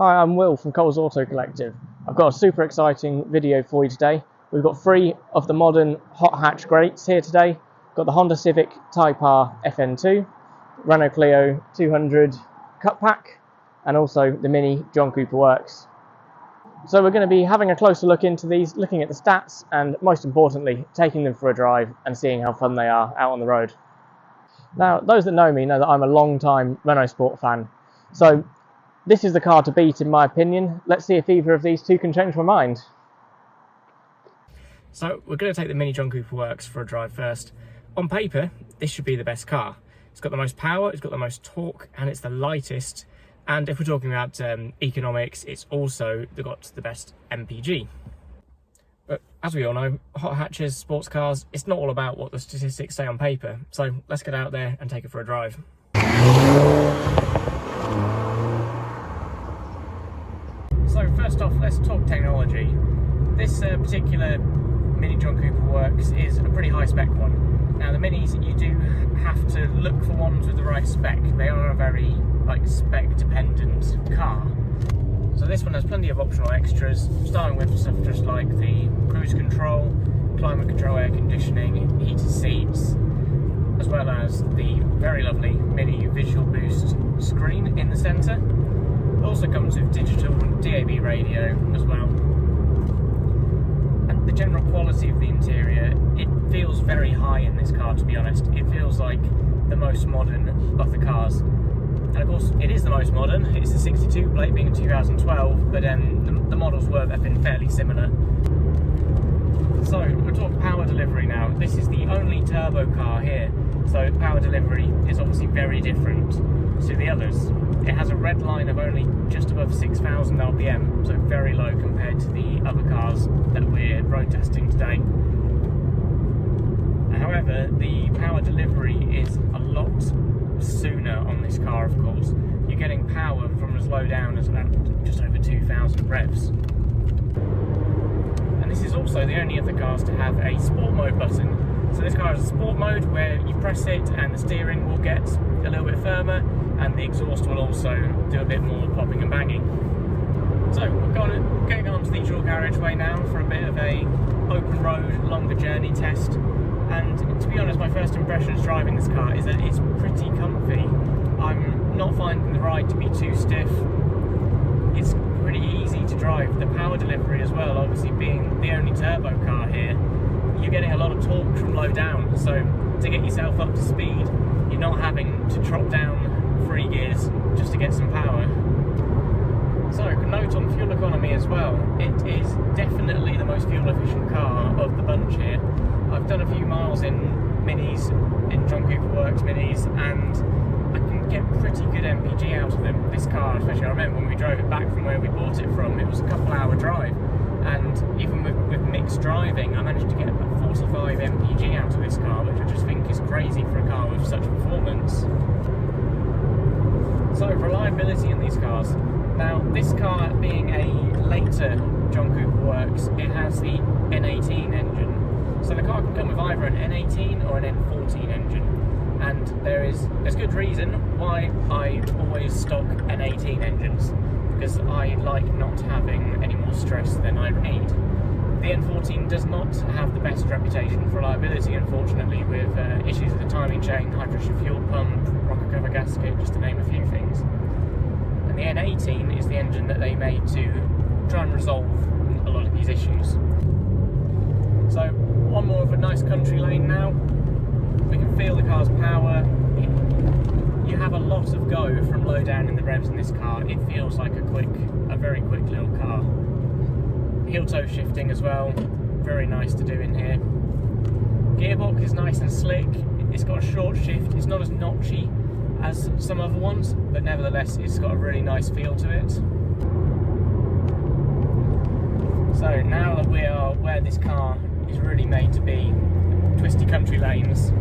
Hi, I'm Will from Coles Auto Collective. I've got a super exciting video for you today. We've got 3 of the modern hot hatch greats here today. Got the Honda Civic Type R FN2, Renault Clio 200 Cut Pack, and also the Mini John Cooper Works. So we're going to be having a closer look into these, looking at the stats, and most importantly, taking them for a drive and seeing how fun they are out on the road. Now, those that know me know that I'm a long-time Renaultsport fan. So this is the car to beat in my opinion. Let's see if either of these two can change my mind. So we're going to take the Mini John Cooper Works for a drive first. On paper, this should be the best car. It's got the most power, it's got the most torque, and it's the lightest. And if we're talking about economics, it's also got the best MPG. But as we all know, hot hatches, sports cars, it's not all about what the statistics say on paper. So let's get out there and take it for a drive. So first off, let's talk technology. This particular Mini John Cooper Works is a pretty high spec one. Now the Minis, you do have to look for ones with the right spec. They are a very spec dependent car. So this one has plenty of optional extras, starting with stuff just like the cruise control, climate control, air conditioning, heated seats, as well as the very lovely Mini Visual Boost screen in the centre. It also comes with digital DAB radio as well. And the general quality of the interior, it feels very high in this car, to be honest. It feels like the most modern of the cars. And of course, it is the most modern. It's a 62 plate, being a 2012, but the models were been fairly similar. So we'll talk power delivery now. This is the only turbo car here, so power delivery is obviously very different to the others. It has a red line of only just above 6,000 RPM, so very low compared to the other cars that we're road testing today. However, the power delivery is a lot sooner on this car, of course. You're getting power from as low down as about just over 2,000 revs. And this is also the only of the cars to have a sport mode button. So this car has a sport mode where you press it and the steering will get a little bit firmer and the exhaust will also do a bit more popping and banging. So we're going on to the dual carriageway now for a bit of a open road, longer journey test. And to be honest, my first impressions driving this car is that it's pretty comfy. I'm not finding the ride to be too stiff. It's pretty easy to drive. The power delivery as well, obviously being the only turbo car here, you're getting a lot of torque from low down. So to get yourself up to speed, you're not having to drop down 3 gears just to get some power. So, note on fuel economy as well, it is definitely the most fuel efficient car of the bunch here. I've done a few miles in Minis, in John Cooper Works Minis, and I can get pretty good MPG out of them. This car, especially, I remember when we drove it back from where we bought it from, it was a couple-hour drive, and even with mixed driving, I managed to get about 45 MPG out of this car, which I just think is crazy for a car with such performance. So, reliability in these cars. Now, this car being a later John Cooper Works, it has the N18 engine. So the car can come with either an N18 or an N14 engine. And there's good reason why I always stock N18 engines, because I like not having any more stress than I need. The N14 does not have the best reputation for reliability, unfortunately, with issues with the timing chain, high pressure fuel pump, rocker cover gasket, just to name a few things. And the N18 is the engine that they made to try and resolve a lot of these issues. So, one more of a nice country lane now. We can feel the car's power. You have a lot of go from low down in the revs in this car. It feels like a very quick little car. Heel toe shifting as well, very nice to do in here. Gearbox is nice and slick. It's got a short shift. It's not as notchy as some other ones, but nevertheless it's got a really nice feel to it. So now that we are where this car is really made to be, twisty country lanes,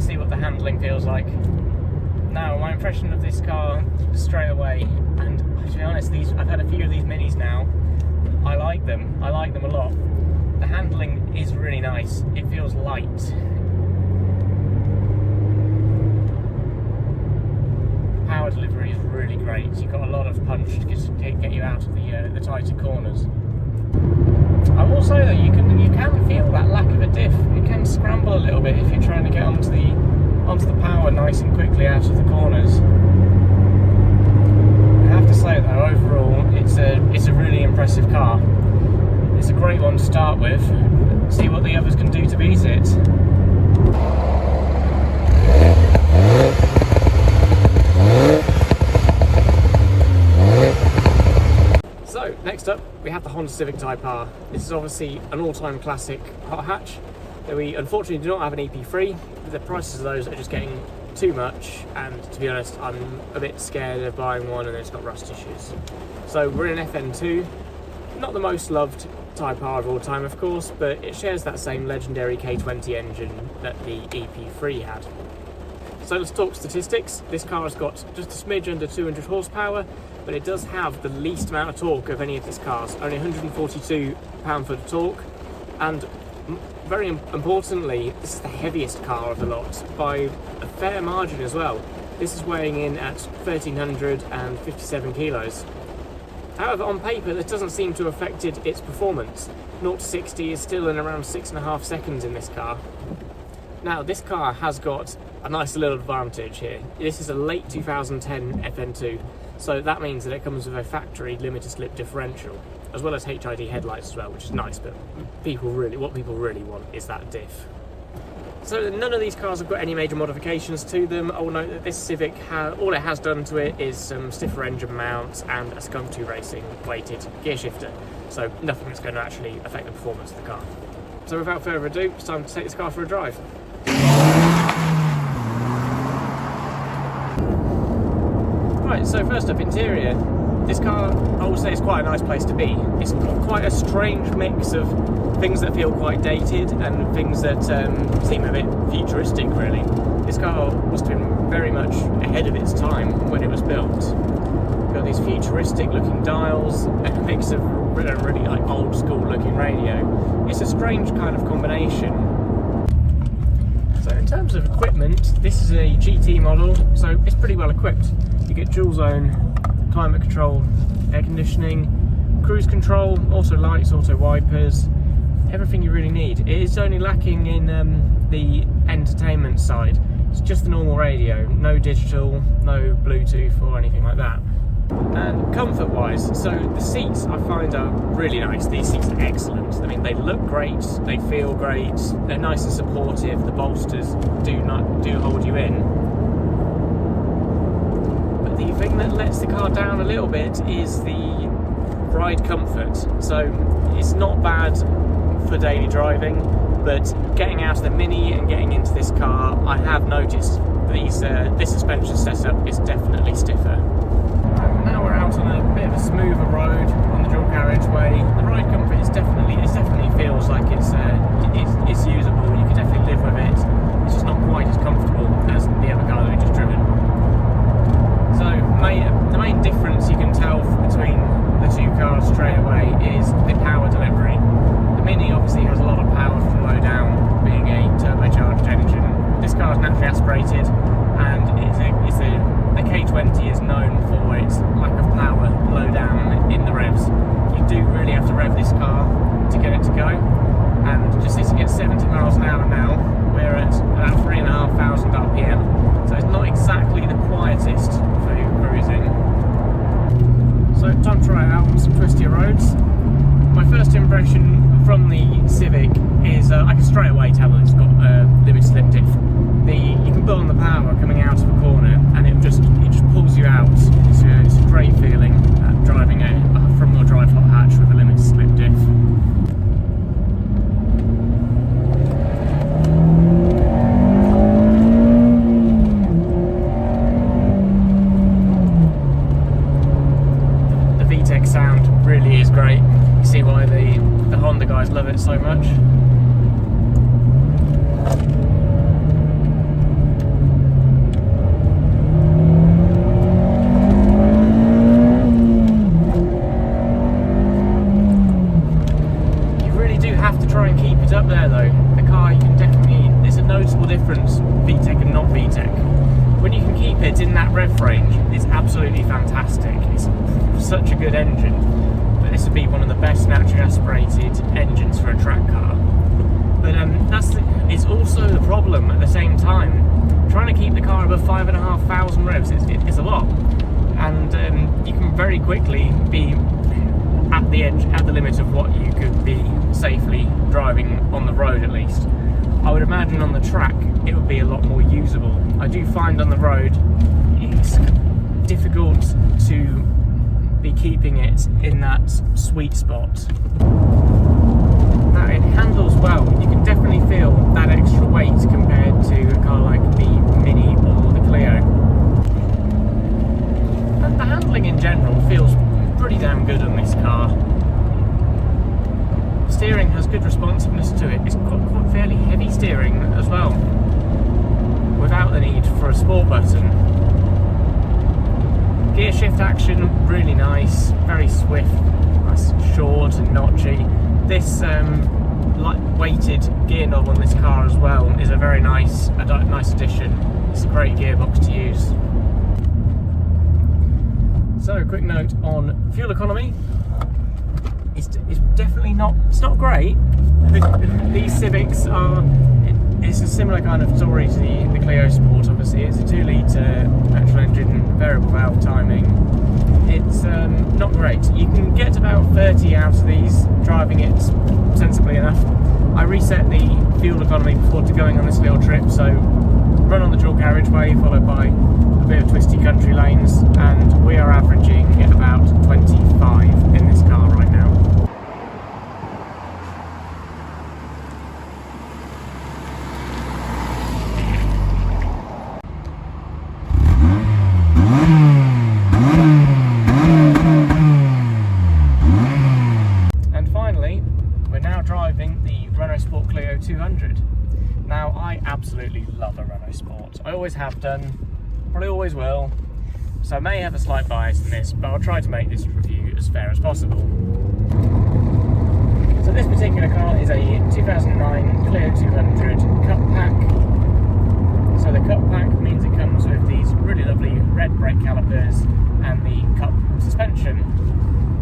see what the handling feels like. Now, my impression of this car straight away, and to be honest, I've had a few of these Minis now. I like them a lot. The handling is really nice. It feels light. Power power delivery is really great. You've got a lot of punch to get you out of the tighter corners. I will say though, you can feel that lack of a diff. It can scramble a little bit if you're trying to get onto the power nice and quickly out of the corners. I have to say though, overall, it's a really impressive car. It's a great one to start with. See what the others can do to beat it. So, next up, we have the Honda Civic Type R. This is obviously an all-time classic hot hatch. We unfortunately do not have an EP3. The prices of those are just getting too much, and to be honest, I'm a bit scared of buying one and it's got rust issues. So we're in an FN2, not the most loved Type R of all time, of course, but it shares that same legendary K20 engine that the EP3 had. So let's talk statistics. This car has got just a smidge under 200 horsepower, but it does have the least amount of torque of any of these cars, only 142 pound-foot of torque, and very importantly, this is the heaviest car of the lot by a fair margin as well. This is weighing in at 1,357 kilos. However, on paper, this doesn't seem to have affected its performance. 0 to 60 is still in around 6.5 seconds in this car. Now, this car has got a nice little advantage here. This is a late 2010 FN2, so that means that it comes with a factory limited slip differential, as well as HID headlights as well, which is nice, but what people really want is that diff. So none of these cars have got any major modifications to them. I will note that this Civic, all it has done to it is some stiffer engine mounts and a Skunk 2 Racing weighted gear shifter, so nothing that's going to actually affect the performance of the car. So without further ado, it's time to take this car for a drive. Right, so first up, interior. This car, I would say, is quite a nice place to be. It's got quite a strange mix of things that feel quite dated and things that seem a bit futuristic, really. This car must have been very much ahead of its time when it was built. You've got these futuristic looking dials, a mix of really like old school looking radio. It's a strange kind of combination. So in terms of equipment, this is a GT model, so it's pretty well equipped. You get dual zone, climate control, air conditioning, cruise control, auto lights, auto wipers, everything you really need. It is only lacking in the entertainment side. It's just the normal radio, no digital, no Bluetooth or anything like that. And comfort wise, so the seats I find are really nice. These seats are excellent. I mean, they look great, they feel great, they're nice and supportive, the bolsters do hold you in. But the thing that lets the car down a little bit is the ride comfort. So it's not bad for daily driving, but getting out of the Mini and getting into this car, I have noticed this suspension setup is definitely stiffer. Now we're out on a bit of a smoother road on the dual carriageway. The ride comfort is definitely feels like it's usable. You can definitely live with it. It's just not quite as comfortable as the other car that we just driven. So the main difference you can tell between the two cars straight away is the power delivery. The Mini obviously has a lot of power from low down, being a turbocharged engine. This car is naturally aspirated, and the K20 is known for its lack of power low down in the revs. You do really have to rev this car to get it to go, and just sitting at 70 miles an hour now, we're at about 3,500 RPM, so it's not exactly the quietest for cruising. So time to try it out on some twistier roads. My first impression from the Civic is I can straight away tell that it's got limited slip diff. You can build on the power coming out of a corner, and it just pulls you out. It's a great feeling driving a front-wheel drive hot hatch with a limited slip diff. The VTEC sound really is great. You see why the Honda guys love it so much. Try and keep it up there though. The car, you can definitely, it's a noticeable difference, VTEC and not VTEC. When you can keep it in that rev range, it's absolutely fantastic. It's such a good engine. But this would be one of the best naturally aspirated engines for a track car. But it's also the problem at the same time. Trying to keep the car above 5,500 revs is a lot. And you can very quickly be at the edge, at the limit of what you could be safely driving on the road at least. I would imagine on the track it would be a lot more usable. I do find on the road it's difficult to be keeping it in that sweet spot. Now it handles well, you can definitely feel that extra weight compared to a car like the Mini or the Clio. And the handling in general feels pretty damn good on this car. Steering has good responsiveness to it. It's got quite fairly heavy steering as well, without the need for a sport button. Gear shift action, really nice, very swift, nice short and notchy. This light-weighted gear knob on this car as well is a very nice addition. It's a great gearbox to use. So, a quick note on fuel economy. It's definitely not. It's not great. These Civics are. It's a similar kind of story to the Clio Sport. Obviously, it's a 2-litre petrol engine, variable valve timing. It's not great. You can get about 30 out of these driving it sensibly enough. I reset the fuel economy before going on this little trip, so run on the dual carriageway followed by a bit of twisty country lanes, and we are averaging at about 25 in this car right now. And finally, we're now driving the Renaultsport Clio 200. Now, I absolutely love a Renault Sport. I always have done, probably always will. So I may have a slight bias in this, but I'll try to make this review as fair as possible. So this particular car is a 2009 Clio 200 Cup Pack. So the Cup Pack means it comes with these really lovely red brake calipers and the Cup suspension.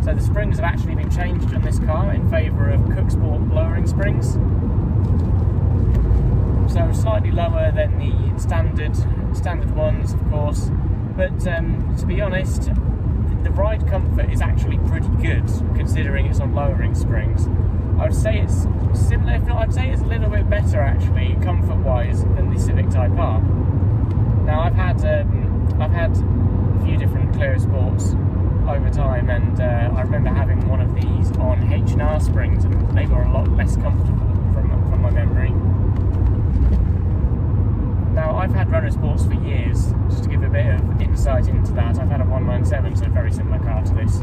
So the springs have actually been changed on this car in favour of Cook Sport lowering springs. So slightly lower than the standard ones, of course, but to be honest, the ride comfort is actually pretty good considering it's on lowering springs. I would say it's similar, if not I'd say it's a little bit better actually comfort-wise than the Civic Type R. Now I've had a few different Clio Sports over time, and I remember having one of these on H&R springs, and they were a lot less comfortable from my memory. Now, I've had Renault Sports for years. Just to give a bit of insight into that, I've had a 197, so a very similar car to this,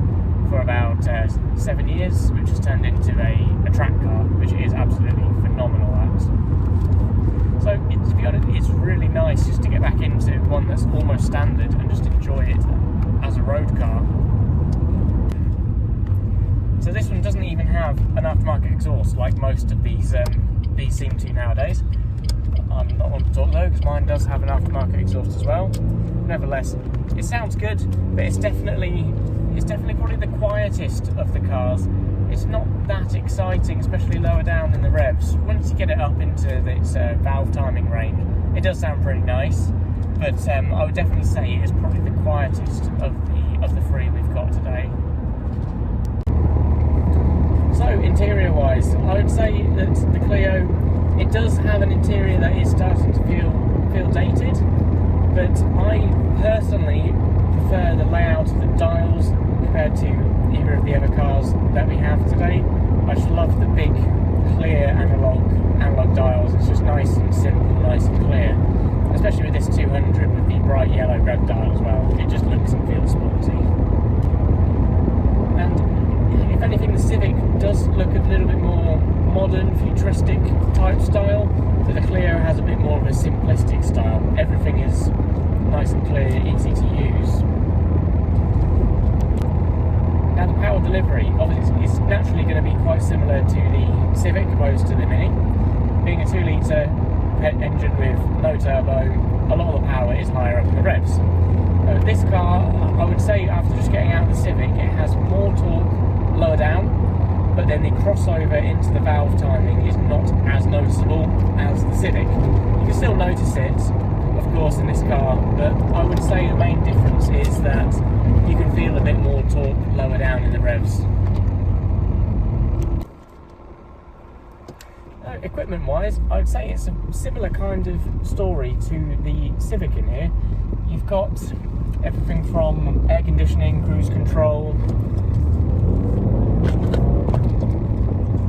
for about 7 years, which has turned into a track car, which is absolutely phenomenal at. So, to be honest, it's really nice just to get back into one that's almost standard and just enjoy it as a road car. So this one doesn't even have an aftermarket exhaust like most of these seem to nowadays. I'm not one to talk though, because mine does have an aftermarket exhaust as well. Nevertheless, it sounds good, but it's definitely probably the quietest of the cars. It's not that exciting, especially lower down in the revs. Once you get it up into its valve timing range, it does sound pretty nice. But I would definitely say it is probably the quietest of the three we've got today. So interior-wise, I would say that the Clio, it does have an interior that is starting to feel dated, but I personally prefer the layout of the dials compared to either of the other cars that we have today. I just love the big, clear analog dials. It's just nice and simple, nice and clear. Especially with this 200 with the bright yellow rev dial as well. It just looks and feels sporty. And if anything, the Civic does look a little bit more modern, futuristic type style, but the Clio has a bit more of a simplistic style. Everything is nice and clear, easy to use. Now the power delivery, obviously, is naturally going to be quite similar to the Civic opposed to the Mini. Being a 2-litre engine with no turbo, a lot of the power is higher up in the revs. This car, I would say, after just getting out of the Civic, it has more torque lower down, but then the crossover into the valve timing is not as noticeable as the Civic. You can still notice it, of course, in this car, but I would say the main difference is that you can feel a bit more torque lower down in the revs. Equipment wise, I'd say it's a similar kind of story to the Civic in here. You've got everything from air conditioning, cruise control,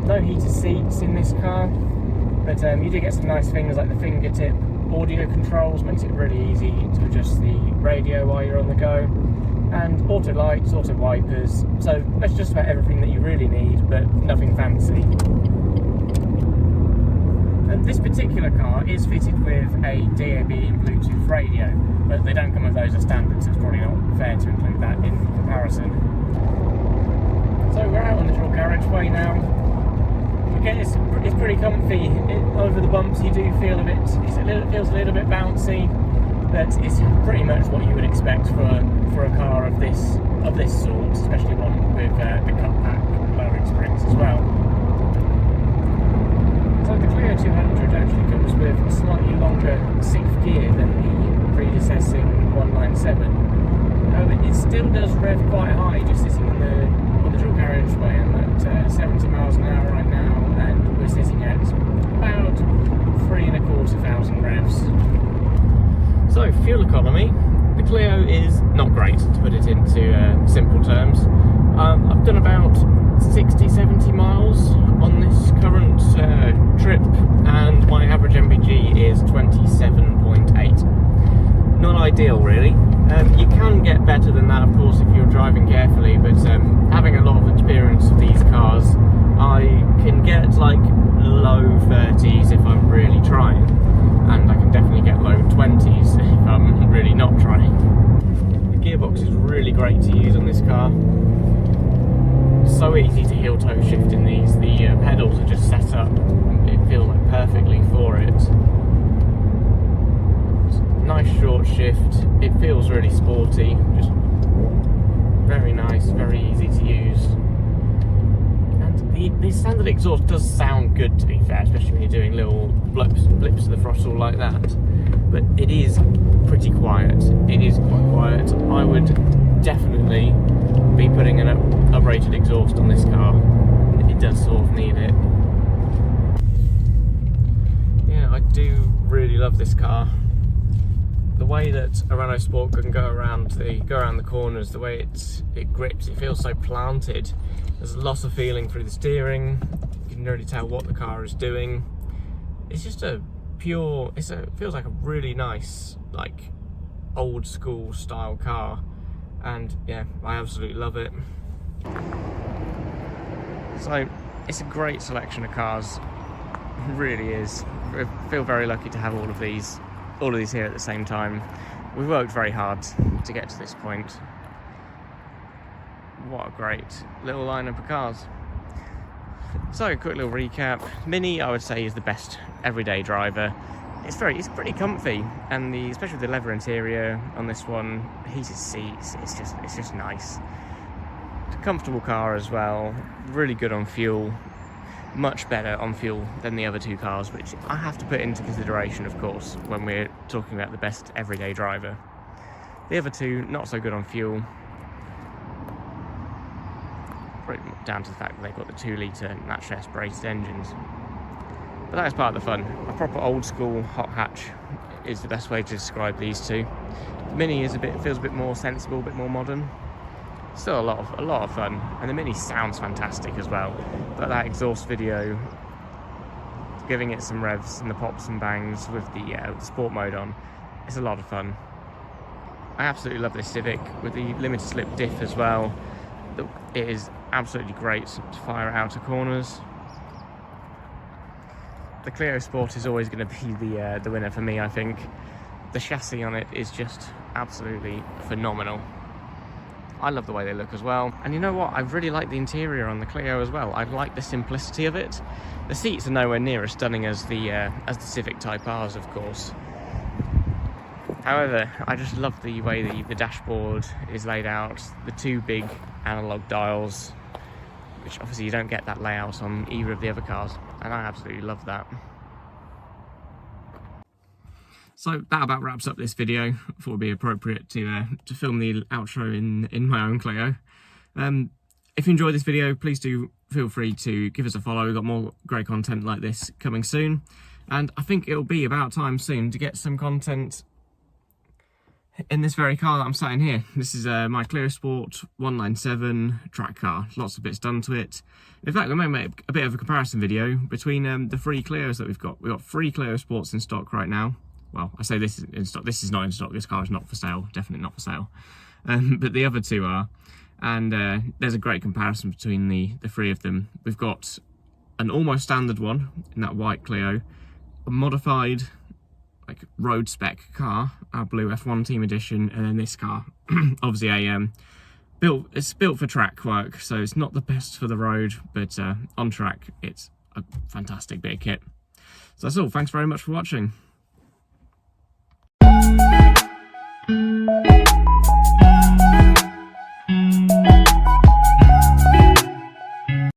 no heated seats in this car, but you do get some nice things like the fingertip audio controls, makes it really easy to adjust the radio while you're on the go, and auto lights, auto wipers, so that's just about everything that you really need, but nothing fancy. And this particular car is fitted with a DAB and Bluetooth radio, but they don't come with those as standard, so it's probably not fair to include that in comparison. So we're out on the dual carriageway now. Again, it's pretty comfy. Over the bumps, you do feel a bit. It feels a little bit bouncy, but it's pretty much what you would expect for a car of this sort, especially one with the cut pack lowering springs as well. So the Clio 200 actually comes with a slightly longer 6th gear than the predecessing 197. It still does rev quite high, just sitting on the dual carriageway. I'm at 70 miles an hour right now, and we're sitting at about 3,250 revs. So fuel economy, the Clio is not great, to put it into simple terms. I've done about 60-70 miles on this current trip, and my average MPG is 27.8. Not ideal, really. You can get better than that, of course, if you're driving carefully, but having a lot of experience of these cars, I can get like low 30s if I'm really trying, and I can definitely get low 20s if I'm really not trying. The gearbox is really great to use on this car. So easy to heel toe shift in these. The pedals are just set up, it feels like perfectly for it. Nice short shift, it feels really sporty, just very nice, very easy to use. And the standard exhaust does sound good, to be fair, especially when you're doing little blips of the throttle like that. But it is pretty quiet, it is quite quiet. I would definitely be putting an uprated exhaust on this car. It does sort of need it. Yeah, I do really love this car. The way that a Renault Sport can go around the corners, the way it grips, it feels so planted. There's a lot of feeling through the steering. You can really tell what the car is doing. It's just it feels like a really nice, like, old school style car. And yeah, I absolutely love it. So it's a great selection of cars, it really is. I feel very lucky to have all of these here at the same time. We've worked very hard to get to this point. What a great little lineup of cars. So a quick little recap. Mini, I would say, is the best everyday driver. It's pretty comfy, and especially with the leather interior on this one, heated seats, it's just nice. It's a comfortable car as well, really good on fuel, much better on fuel than the other two cars, which I have to put into consideration, of course, when we're talking about the best everyday driver. The other two, not so good on fuel, pretty much down to the fact that they've got the 2-litre naturally aspirated engines. But that is part of the fun. A proper old school hot hatch is the best way to describe these two. The Mini feels a bit more sensible, a bit more modern. Still a lot of fun, and the Mini sounds fantastic as well. But that exhaust video, giving it some revs and the pops and bangs with the sport mode on, it's a lot of fun. I absolutely love this Civic with the limited slip diff as well. It is absolutely great to fire out of corners. The Clio Sport is always going to be the winner for me, I think. The chassis on it is just absolutely phenomenal. I love the way they look as well. And you know what? I really like the interior on the Clio as well. I like the simplicity of it. The seats are nowhere near as stunning as the Civic Type R's, of course. However, I just love the way the dashboard is laid out, the two big analog dials, which obviously you don't get that layout on either of the other cars, and I absolutely love that. So that about wraps up this video. I thought it would be appropriate to film the outro in my own Clio. If you enjoyed this video, please do feel free to give us a follow. We've got more great content like this coming soon, and I think it'll be about time soon to get some content in this very car that I'm sat in here. This is my Clio Sport 197 track car. Lots of bits done to it. In fact, I might make a bit of a comparison video between the three Clios that we've got. We've got 3 Clio Sports in stock right now. Well, I say this is in stock. This is not in stock. This car is not for sale. Definitely not for sale. But the other 2 are. And there's a great comparison between the 3 of them. We've got an almost standard one in that white Clio, a modified like road spec car, our blue F1 Team Edition, and then this car, obviously it's built for track work, so it's not the best for the road, but on track it's a fantastic bit of kit. So that's all. Thanks very much for watching.